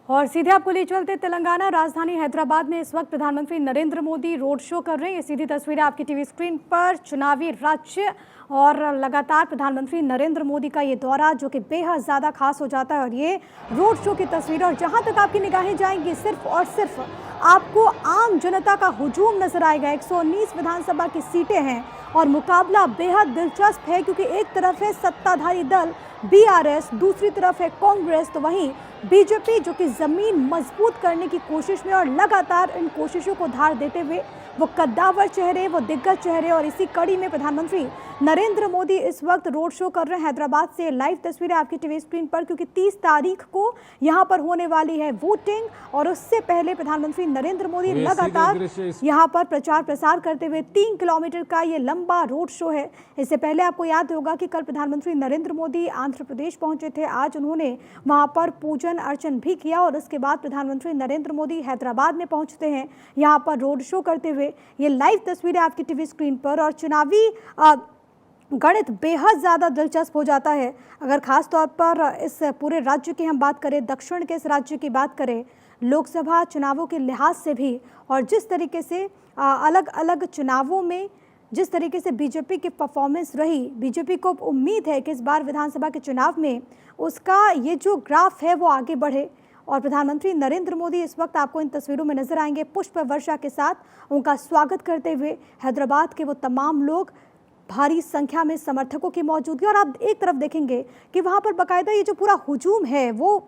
और सीधे आपको ले चलते तेलंगाना राजधानी हैदराबाद में इस वक्त प्रधानमंत्री नरेंद्र मोदी रोड शो कर रहे हैं। ये सीधी तस्वीरें आपकी टीवी स्क्रीन पर। चुनावी राज्य और लगातार प्रधानमंत्री नरेंद्र मोदी का ये दौरा जो कि बेहद ज़्यादा खास हो जाता है। और ये रोड शो की तस्वीरें, और जहां तक आपकी निगाहें जाएंगी सिर्फ और सिर्फ आपको आम जनता का हुजूम नजर आएगा। 119 विधानसभा की सीटें हैं और मुकाबला बेहद दिलचस्प है, क्योंकि एक तरफ है सत्ताधारी दल बीआरएस, दूसरी तरफ है कांग्रेस, तो वहीं बीजेपी जो कि जमीन मजबूत करने की कोशिश में और लगातार इन कोशिशों को धार देते हुए वो कद्दावर चेहरे, वो दिग्गज चेहरे। और इसी कड़ी में प्रधानमंत्री नरेंद्र मोदी इस वक्त रोड शो कर रहे हैं हैदराबाद से। लाइव तस्वीरें आपकी टीवी स्क्रीन पर, क्योंकि 30 तारीख को यहां पर होने वाली है वोटिंग और उससे पहले प्रधानमंत्री नरेंद्र मोदी लगातार यहां पर प्रचार प्रसार करते हुए 3 किलोमीटर का ये लंबा रोड शो है। इससे पहले आपको याद होगा कि कल प्रधानमंत्री नरेंद्र मोदी आंध्र प्रदेश पहुंचे थे। आज उन्होंने वहां पर पूजन अर्चन भी किया और उसके बाद प्रधानमंत्री नरेंद्र मोदी हैदराबाद में पहुंचते हैं यहां पर रोड शो करते हुए। ये लाइव तस्वीरें आपकी टीवी स्क्रीन पर। और चुनावी गणित बेहद ज़्यादा दिलचस्प हो जाता है। अगर खास तौर पर इस पूरे राज्य की हम बात करें, दक्षिण के इस राज्य की बात करें, लोकसभा चुनावों के लिहाज से भी, और जिस तरीके से अलग अलग चुनावों में जिस तरीके से बीजेपी की परफॉर्मेंस रही, बीजेपी को उम्मीद है कि इस बार विधानसभा के चुनाव में उसका ये जो ग्राफ है वो आगे बढ़े। और प्रधानमंत्री नरेंद्र मोदी इस वक्त आपको इन तस्वीरों में नजर आएंगे पुष्प वर्षा के साथ उनका स्वागत करते हुए। हैदराबाद के वो तमाम लोग, भारी संख्या में समर्थकों की मौजूदगी, और आप एक तरफ देखेंगे कि वहां पर बाकायदा ये जो पूरा हुजूम है वो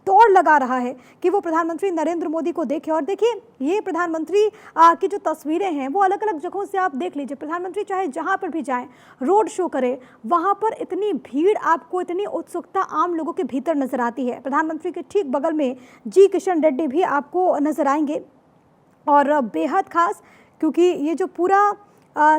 दौड़ लगा रहा है कि वो प्रधानमंत्री नरेंद्र मोदी को देखे। और देखिए, ये प्रधानमंत्री की जो तस्वीरें हैं वो अलग अलग जगहों से आप देख लीजिए। प्रधानमंत्री चाहे जहां पर भी जाएं, रोड शो करे, वहां पर इतनी भीड़ आपको, इतनी उत्सुकता आम लोगों के भीतर नजर आती है। प्रधानमंत्री के ठीक बगल में जी किशन रेड्डी भी आपको नजर आएंगे। और बेहद खास, क्योंकि ये जो पूरा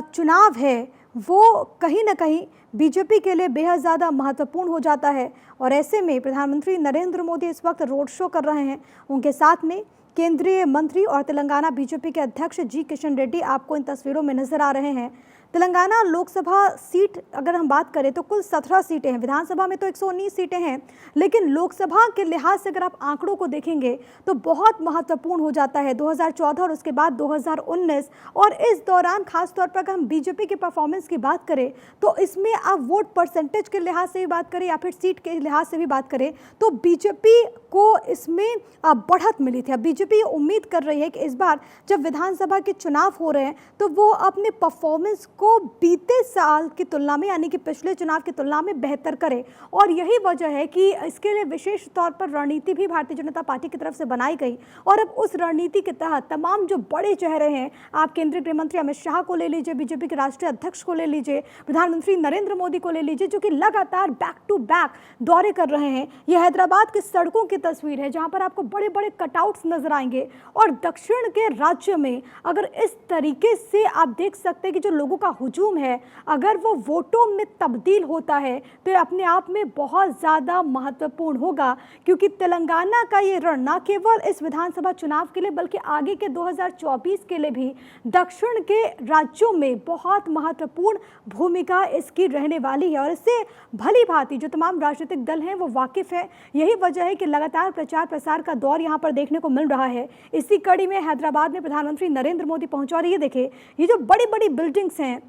चुनाव है वो कहीं ना कहीं बीजेपी के लिए बेहद ज़्यादा महत्वपूर्ण हो जाता है। और ऐसे में प्रधानमंत्री नरेंद्र मोदी इस वक्त रोड शो कर रहे हैं। उनके साथ में केंद्रीय मंत्री और तेलंगाना बीजेपी के अध्यक्ष जी किशन रेड्डी आपको इन तस्वीरों में नजर आ रहे हैं। तेलंगाना लोकसभा सीट अगर हम बात करें तो कुल 17 सीटें हैं। विधानसभा में तो 119 सीटें हैं, लेकिन लोकसभा के लिहाज से अगर आप आंकड़ों को देखेंगे तो बहुत महत्वपूर्ण हो जाता है 2014 और उसके बाद 2019। और इस दौरान खासतौर पर अगर हम बीजेपी की परफॉर्मेंस की बात करें तो इसमें आप वोट परसेंटेज के लिहाज से भी बात करें या फिर सीट के लिहाज से भी बात करें तो बीजेपी को इसमें बढ़त मिली थी। अब बीजेपी उम्मीद कर रही है कि इस बार जब विधानसभा के चुनाव हो रहे हैं तो वो अपने परफॉर्मेंस को बीते साल की तुलना में, यानी कि पिछले चुनाव की तुलना में बेहतर करे। और यही वजह है कि इसके लिए विशेष तौर पर रणनीति भी भारतीय जनता पार्टी की तरफ से बनाई गई। और अब उस रणनीति के तहत तमाम जो बड़े चेहरे हैं, आप केंद्रीय गृह मंत्री अमित शाह को ले लीजिए, बीजेपी के राष्ट्रीय अध्यक्ष को ले लीजिए, प्रधानमंत्री नरेंद्र मोदी को ले लीजिए, जो कि लगातार बैक टू बैक दौरे कर रहे हैं। यह हैदराबाद की सड़कों की तस्वीर है जहां पर आपको बड़े बड़े कटआउट्स नजर आएंगे। और दक्षिण के राज्य में अगर इस तरीके से आप देख सकते हैं कि जो लोगों का हुजूम है, अगर वो वोटों में तब्दील होता है तो ये अपने आप में बहुत ज़्यादा महत्वपूर्ण होगा। क्योंकि तेलंगाना का ये रण न केवल इस विधानसभा चुनाव के लिए बल्कि आगे के 2024 के लिए भी दक्षिण के राज्यों में बहुत महत्वपूर्ण भूमिका इसकी रहने वाली है। और इससे भली भांति जो तमाम राजनीतिक दल हैं वो वाकिफ है। यही वजह है कि लगातार प्रचार प्रसार का दौर यहाँ पर देखने को मिल रहा है। इसी कड़ी में हैदराबाद में प्रधानमंत्री नरेंद्र मोदी पहुंचा। और ये देखिए, ये जो बड़ी बड़ी बिल्डिंग्स हैं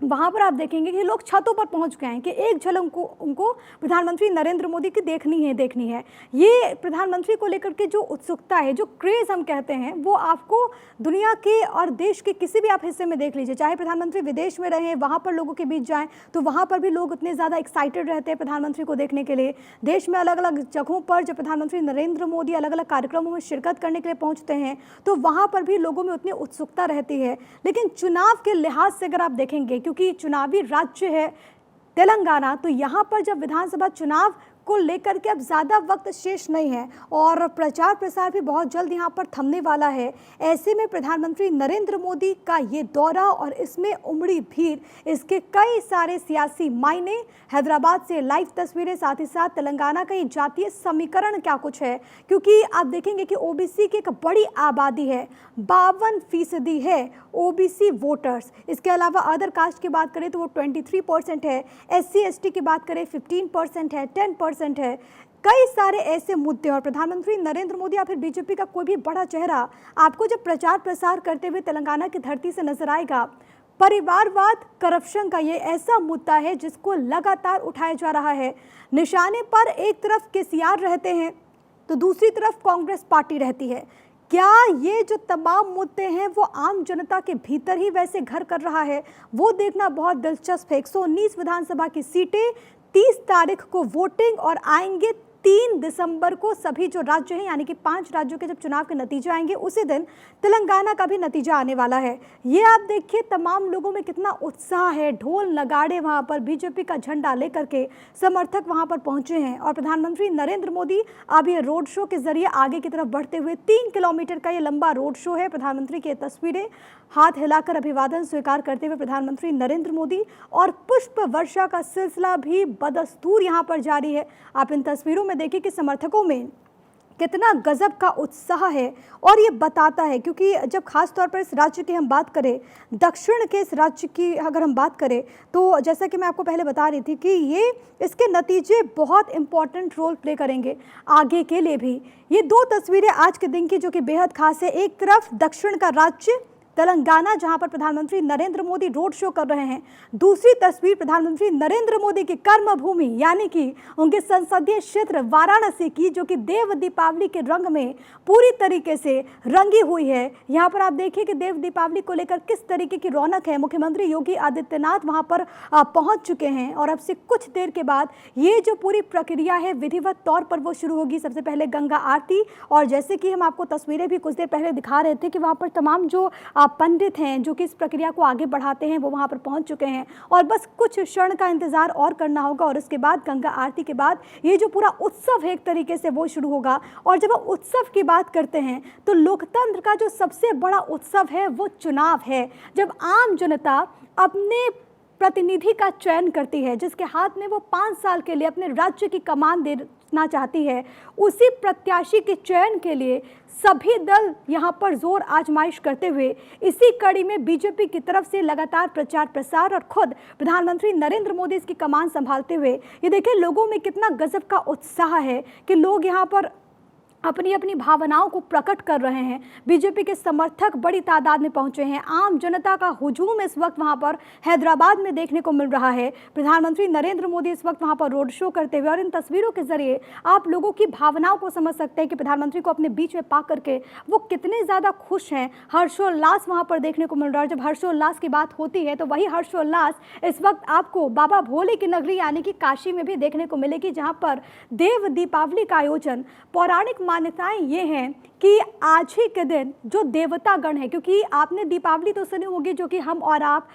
वहाँ पर आप देखेंगे कि लोग छतों पर पहुँच गए हैं कि एक झलक उनको प्रधानमंत्री नरेंद्र मोदी की देखनी है। ये प्रधानमंत्री को लेकर के जो उत्सुकता है, जो क्रेज़ हम कहते हैं, वो आपको दुनिया के और देश के किसी भी आप हिस्से में देख लीजिए। चाहे प्रधानमंत्री विदेश में रहें, वहाँ पर लोगों के बीच जाएं तो वहाँ पर भी लोग इतने ज़्यादा एक्साइटेड रहते हैं प्रधानमंत्री को देखने के लिए। देश में अलग अलग जगहों पर जब प्रधानमंत्री नरेंद्र मोदी अलग अलग कार्यक्रमों में शिरकत करने के लिए पहुँचते हैं तो वहाँ पर भी लोगों में उतनी उत्सुकता रहती है। लेकिन चुनाव के लिहाज से अगर आप देखेंगे, क्योंकि चुनावी राज्य है तेलंगाना, तो यहाँ पर जब विधानसभा चुनाव को लेकर के अब ज़्यादा वक्त शेष नहीं है और प्रचार प्रसार भी बहुत जल्द यहाँ पर थमने वाला है। ऐसे में प्रधानमंत्री नरेंद्र मोदी का ये दौरा और इसमें उमड़ी भीड़, इसके कई सारे सियासी मायने। हैदराबाद से लाइव तस्वीरें, साथ ही साथ तेलंगाना का ये जातीय समीकरण क्या कुछ है, क्योंकि आप देखेंगे कि ओबीसी की एक बड़ी आबादी है, 52% है ओबीसी वोटर्स। इसके अलावा अदर कास्ट की बात करें तो वो 23% है, SC ST की बात करें 15% है, 10% है। कई सारे ऐसे मुद्दे और प्रधानमंत्री नरेंद्र मोदी या फिर बीजेपी का कोई भी बड़ा चेहरा आपको जब प्रचार प्रसार करते हुए तेलंगाना की धरती से नजर आएगा, परिवारवाद, करप्शन का ये ऐसा मुद्दा है जिसको लगातार उठाया जा रहा है। निशाने पर एक तरफ केसीआर रहते हैं तो दूसरी तरफ कांग्रेस पार्टी रहती है। क्या ये जो तमाम मुद्दे हैं वो आम जनता के भीतर ही वैसे घर कर रहा है, वो देखना बहुत दिलचस्प है। 119 विधानसभा की सीटें, 30 तारीख को वोटिंग और आएंगे 3 दिसंबर को सभी जो राज्य हैं, यानी कि 5 राज्यों के जब चुनाव के नतीजे आएंगे उसी दिन तेलंगाना का भी नतीजा आने वाला है। ये आप देखिए तमाम लोगों में कितना उत्साह है, ढोल नगाड़े वहां पर बीजेपी का झंडा लेकर के समर्थक वहां पर पहुंचे हैं और प्रधानमंत्री नरेंद्र मोदी अब ये रोड शो के जरिए आगे की तरफ बढ़ते हुए 3 किलोमीटर का ये लंबा रोड शो है। प्रधानमंत्री की तस्वीरें, हाथ हिलाकर अभिवादन स्वीकार करते हुए प्रधानमंत्री नरेंद्र मोदी और पुष्प वर्षा का सिलसिला भी बदस्तूर यहाँ पर जारी है। आप इन तस्वीरों में देखिए कि समर्थकों में कितना गजब का उत्साह है और ये बताता है, क्योंकि जब खास तौर पर इस राज्य की हम बात करें, दक्षिण के इस राज्य की अगर हम बात करें तो जैसा कि मैं आपको पहले बता रही थी कि ये इसके नतीजे बहुत इंपॉर्टेंट रोल प्ले करेंगे आगे के लिए भी। ये 2 तस्वीरें आज के दिन की जो कि बेहद खास है। एक तरफ दक्षिण का राज्य तेलंगाना जहां पर प्रधानमंत्री नरेंद्र मोदी रोड शो कर रहे हैं, दूसरी तस्वीर प्रधानमंत्री नरेंद्र मोदी की कर्म भूमि यानी कि उनके संसदीय क्षेत्र वाराणसी की, जो कि देव दीपावली के रंग में पूरी तरीके से रंगी हुई है। यहां पर आप देखिए कि देव दीपावली को लेकर किस तरीके की रौनक है। मुख्यमंत्री योगी आदित्यनाथ वहां पर पहुंच चुके हैं और अब से कुछ देर के बाद ये जो पूरी प्रक्रिया है विधिवत तौर पर वो शुरू होगी। सबसे पहले गंगा आरती, और जैसे कि हम आपको तस्वीरें भी कुछ देर पहले दिखा रहे थे कि वहां पर तमाम जो पंडित हैं जो कि इस प्रक्रिया को आगे बढ़ाते हैं वो वहां पर पहुंच चुके हैं और बस कुछ क्षण का इंतजार और करना होगा और उसके बाद गंगा आरती के बाद ये जो पूरा उत्सव है एक तरीके से वो शुरू होगा। और जब हम उत्सव की बात करते हैं तो लोकतंत्र का जो सबसे बड़ा उत्सव है वो चुनाव है, जब आम जनता अपने प्रतिनिधि का चयन करती है, जिसके हाथ में वो 5 साल के लिए अपने राज्य की कमान देना चाहती है। उसी प्रत्याशी के चयन के लिए सभी दल यहाँ पर जोर आजमाइश करते हुए इसी कड़ी में बीजेपी की तरफ से लगातार प्रचार प्रसार और खुद प्रधानमंत्री नरेंद्र मोदी इसकी कमान संभालते हुए ये देखिए लोगों में कितना गजब का उत्साह है कि लोग यहाँ पर अपनी अपनी भावनाओं को प्रकट कर रहे हैं। बीजेपी के समर्थक बड़ी तादाद में पहुंचे हैं। आम जनता का हुजूम इस वक्त वहां पर हैदराबाद में देखने को मिल रहा है। प्रधानमंत्री नरेंद्र मोदी इस वक्त वहां पर रोड शो करते हुए, और इन तस्वीरों के जरिए आप लोगों की भावनाओं को समझ सकते हैं कि प्रधानमंत्री को अपने बीच में पा करके वो कितने ज़्यादा खुश हैं। हर्षोल्लास वहाँ पर देखने को मिल रहा है। जब हर्षोल्लास की बात होती है तो वही हर्षोल्लास इस वक्त आपको बाबा भोले की नगरी यानी कि काशी में भी देखने को मिलेगी, जहाँ पर देव दीपावली का आयोजन। पौराणिक मान्यताएं ये हैं कि आज ही के दिन जो देवतागण है, क्योंकि आपने दीपावली तो सुनी होगी जो कि हम और आप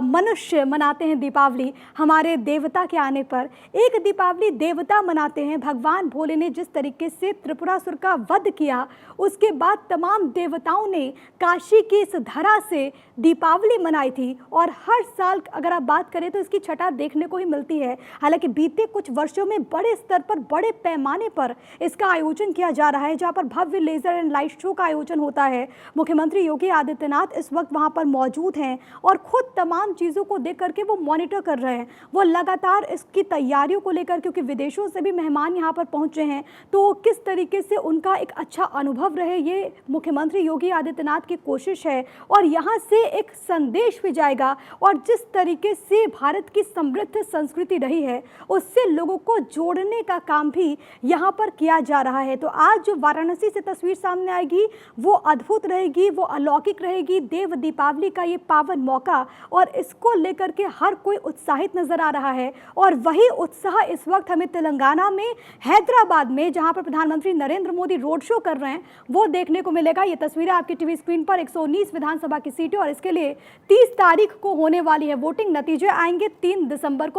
मनुष्य मनाते हैं दीपावली हमारे देवता के आने पर, एक दीपावली देवता मनाते हैं। भगवान भोले ने जिस तरीके से त्रिपुरासुर का वध किया उसके बाद तमाम देवताओं ने काशी की इस धरा से दीपावली मनाई थी और हर साल अगर आप बात करें तो इसकी छटा देखने को ही मिलती है। हालांकि बीते कुछ वर्षों में बड़े स्तर पर बड़े पैमाने पर इसका आयोजन किया जा रहा है, जहां पर भव्य लेजर एंड लाइट शो का आयोजन होता है। मुख्यमंत्री योगी आदित्यनाथ इस वक्त वहां पर मौजूद हैं और खुद तमाम चीज़ों को देख करके वो मॉनिटर कर रहे हैं। वो लगातार इसकी तैयारियों को लेकर, क्योंकि विदेशों से भी मेहमान यहाँ पर पहुँचे हैं, तो किस तरीके से उनका एक अच्छा अनुभव रहे ये मुख्यमंत्री योगी आदित्यनाथ की कोशिश है। और यहाँ से एक संदेश भी जाएगा और जिस तरीके से भारत की समृद्ध संस्कृति रही है उससे लोगों को जोड़ने का काम भी यहाँ पर किया जा रहा है। तो आज जो वाराणसी से तस्वीर सामने आएगी वो अद्भुत रहेगी, वो अलौकिक रहेगी। देव दीपावली का ये पावन मौका और इसको लेकर के हर कोई उत्साहित नजर आ रहा है। और वही उत्साह इस वक्त हमें तेलंगाना में हैदराबाद में, जहां पर प्रधानमंत्री नरेंद्र मोदी रोड शो कर रहे हैं, वो देखने को मिलेगा। ये तस्वीरें आपकी टीवी स्क्रीन पर 119 विधानसभा की सीटें और इसके लिए 30 तारीख को होने वाली है वोटिंग। नतीजे आएंगे 3 दिसंबर को।